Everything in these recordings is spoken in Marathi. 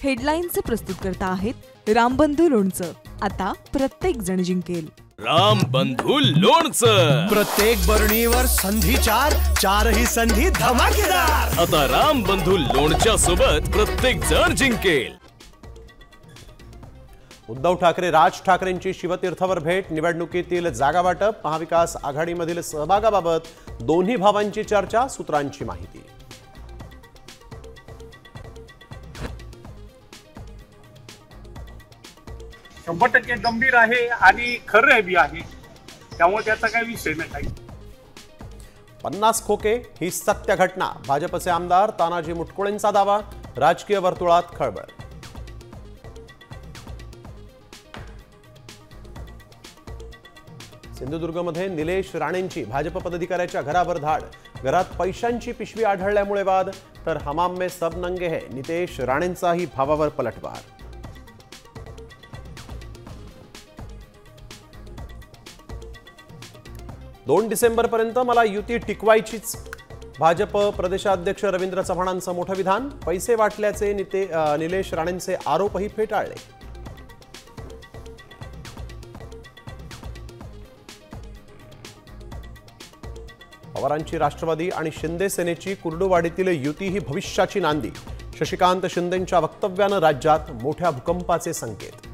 हेडलाईनचे प्रस्तुतकर्ता आहेत रामबंधू लोणचं। आता प्रत्येक जण जिंकेल। रामबंधू लोणचं। प्रत्येक बरणीवर संधी चारही संधी धमाकेदार। आता रामबंधू लोणच्या सोबत प्रत्येक जण जिंकेल। उद्धव ठाकरे राज ठाकरेंची शिवतीर्थवर भेट, निवडणुकीतील जागा वाटप, महाविकास आघाडीमधील सहभागाबाबत दोन्ही भावांची चर्चा, सूत्रांची माहिती। शंभर टक्के गंभीर आहे आणि खरं बी आहे, त्यामुळे त्याचा काही विषय नाही। 50 खोके ही सत्य घटना, भाजपचे आमदार तानाजी मुटकुळेंचा दावा, राजकीय वर्तुळात खळबळ। सिंधुदुर्गमध्ये निलेश राणेंची भाजप पदाधिकाऱ्याच्या घरावर धाड, घरात पैशांची पिशवी आढळल्यामुळे वाद, तर हमाम में सब नंगे है नितेश राणेंचाही भावावर पलटवार। 2 डिसेंबरपर्यंत मला युती टिकवायचीच, भाजप प्रदेशाध्यक्ष रवींद्र चव्हाणांचं मोठं विधान, पैसे वाटल्याचे निलेश राणेंचे आरोपही फेटाळले। पवारांची राष्ट्रवादी आणि शिंदे सेनेची कुर्डुवाडीतील युती ही भविष्याची नांदी, शशिकांत शिंदेंच्या वक्तव्यानं राज्यात मोठ्या भूकंपाचे संकेत।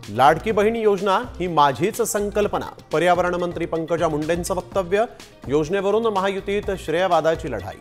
लाडकी बहीण योजना ही माझीच संकल्पना, पर्यावरण मंत्री पंकजा मुंडेंचं वक्तव्य, योजनेवरून महायुतीत श्रेयवादाची लढाई।